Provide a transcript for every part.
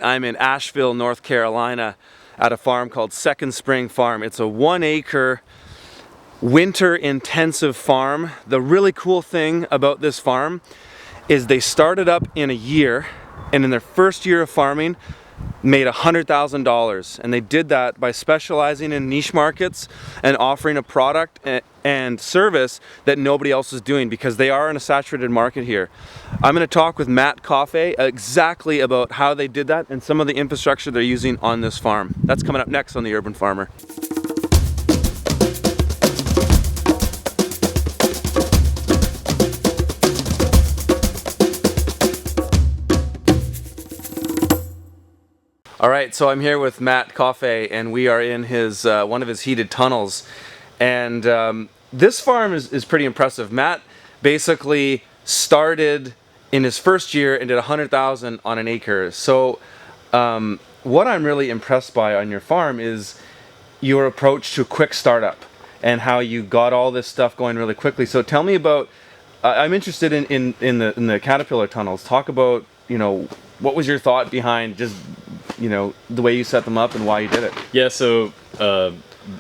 I'm in Asheville, North Carolina at a farm called Second Spring Farm. It's a 1 acre winter intensive farm. The really cool thing about this farm is they started up in a year, and in their first year of farming made $100,000, and they did that by specializing in niche markets and offering a product and service that nobody else is doing, because they are in a saturated market here. I'm going to talk with Matt Coffay exactly about how they did that and some of the infrastructure they're using on this farm. That's coming up next on The Urban Farmer. All right, so I'm here with Matt Coffay, and we are in his one of his heated tunnels. And this farm is pretty impressive. Matt basically started in his first year and did $100,000 on an acre. So what I'm really impressed by on your farm is your approach to quick startup and how you got all this stuff going really quickly. So tell me about. I'm interested in the caterpillar tunnels. Talk about, what was your thought behind just the way you set them up and why you did it. Yeah, so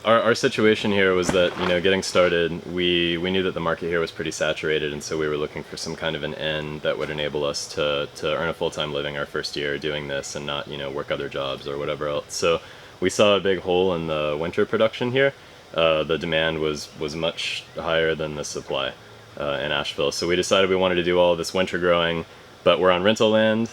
our situation here was that, getting started, we knew that the market here was pretty saturated, and so we were looking for some kind of an end that would enable us to earn a full-time living our first year doing this and not, work other jobs or whatever else. So we saw a big hole in the winter production here. The demand was much higher than the supply in Asheville. So we decided we wanted to do all of this winter growing, but we're on rental land,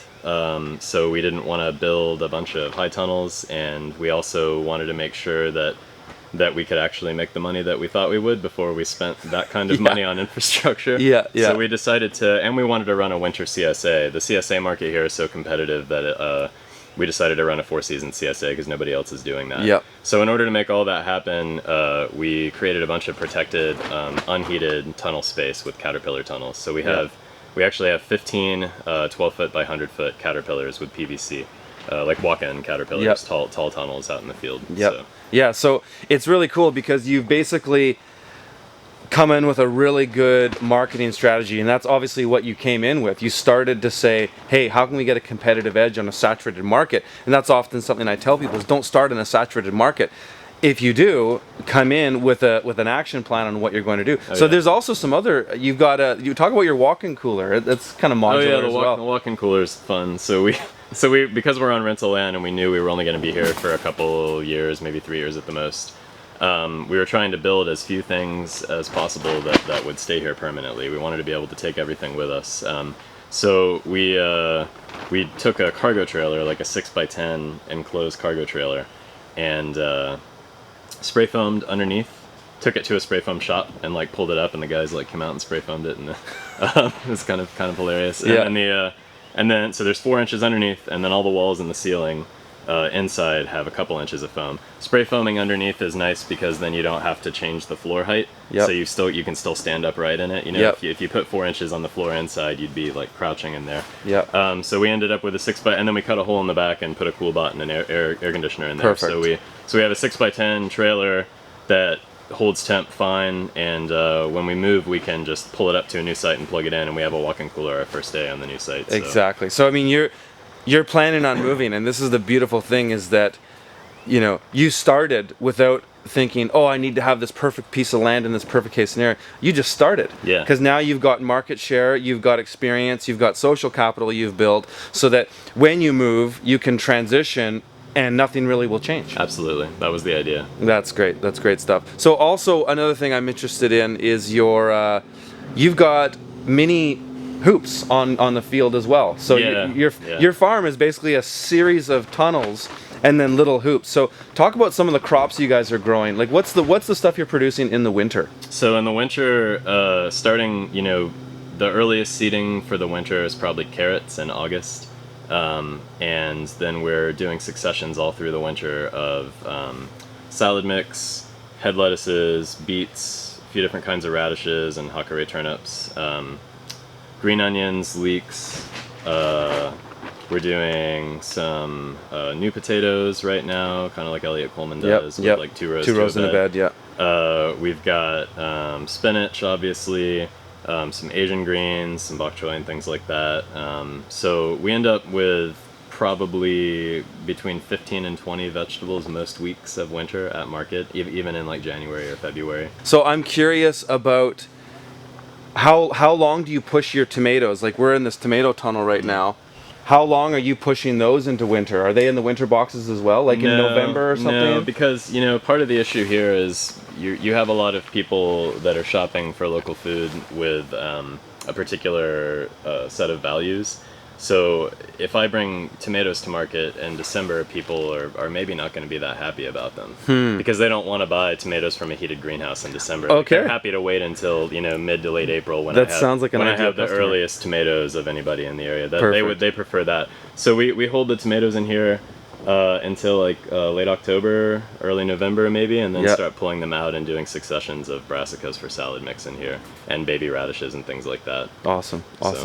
so we didn't want to build a bunch of high tunnels, and we also wanted to make sure that we could actually make the money that we thought we would before we spent that kind of money on infrastructure. Yeah. So we decided and we wanted to run a winter CSA. The CSA market here is so competitive that we decided to run a 4-season CSA because nobody else is doing that. Yep. So in order to make all that happen, we created a bunch of protected, unheated tunnel space with caterpillar tunnels. So we actually have 15 12-foot by 100-foot caterpillars with PVC, like walk-in caterpillars, tall tunnels out in the field. Yep. So. Yeah, so it's really cool because you've basically come in with a really good marketing strategy, and that's obviously what you came in with. You started to say, hey, how can we get a competitive edge on a saturated market? And that's often something I tell people is don't start in a saturated market. If you do, come in with an action plan on what you're going to do. There's also some other. You talk about your walk-in cooler. That's kind of modular as well. The walk-in cooler is fun. So we because we're on rental land and we knew we were only going to be here for a couple years, maybe 3 years at the most. We were trying to build as few things as possible that would stay here permanently. We wanted to be able to take everything with us. So we took a cargo trailer, like a 6x10 enclosed cargo trailer, and spray foamed underneath, took it to a spray foam shop and pulled it up, and the guys came out and spray foamed it, and it was kind of hilarious. Yeah. And then so there's 4 inches underneath, and then all the walls and the ceiling inside have a couple inches of foam. Spray foaming underneath is nice because then you don't have to change the floor height. Yep. So you can still stand upright in it. If you put 4 inches on the floor inside, you'd be crouching in there. Yeah. So we ended up with a 6x, and then we cut a hole in the back and put a cool bot and an air conditioner in there. Perfect. So we have a 6x10 trailer that holds temp fine, and when we move, we can just pull it up to a new site and plug it in, and we have a walk-in cooler our first day on the new site. So. Exactly. So I mean, you're planning on moving, and this is the beautiful thing is that you started without thinking, oh, I need to have this perfect piece of land in this perfect case scenario. You just started. Yeah. Because now you've got market share, you've got experience, you've got social capital you've built, so that when you move, you can transition and nothing really will change. Absolutely. That was the idea. That's great. That's great stuff. So also another thing I'm interested in is you've got mini hoops on the field as well. So your farm is basically a series of tunnels and then little hoops. So talk about some of the crops you guys are growing. What's the stuff you're producing in the winter? So in the winter, starting, the earliest seeding for the winter is probably carrots in August. And then we're doing successions all through the winter of salad mix, head lettuces, beets, a few different kinds of radishes, and Hakurei turnips, green onions, leeks. We're doing some new potatoes right now, kind of like Elliot Coleman does, with 2 rows in a bed. Yeah. We've got spinach, obviously. Some Asian greens, some bok choy and things like that. So we end up with probably between 15 and 20 vegetables most weeks of winter at market, even in like January or February. So I'm curious about how long do you push your tomatoes? Like we're in this tomato tunnel right now. How long are you pushing those into winter? Are they in the winter boxes as well, like in November or something? No, because part of the issue here is you have a lot of people that are shopping for local food with a particular set of values. So if I bring tomatoes to market in December, people are maybe not going to be that happy about them because they don't want to buy tomatoes from a heated greenhouse in December. Okay. They're happy to wait until mid to late April when sounds like an when I ideal have the customer. earliest tomatoes of anybody in the area. Perfect. They prefer that. So we hold the tomatoes in here until like late October, early November maybe, and then start pulling them out and doing successions of brassicas for salad mix in here, and baby radishes and things like that. Awesome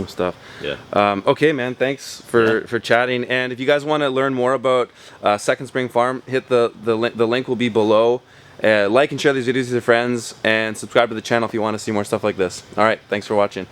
stuff. Yeah. Okay, man. Thanks for chatting. And if you guys want to learn more about Second Spring Farm, hit the link will be below. Like and share these videos with your friends, and subscribe to the channel if you want to see more stuff like this. All right. Thanks for watching.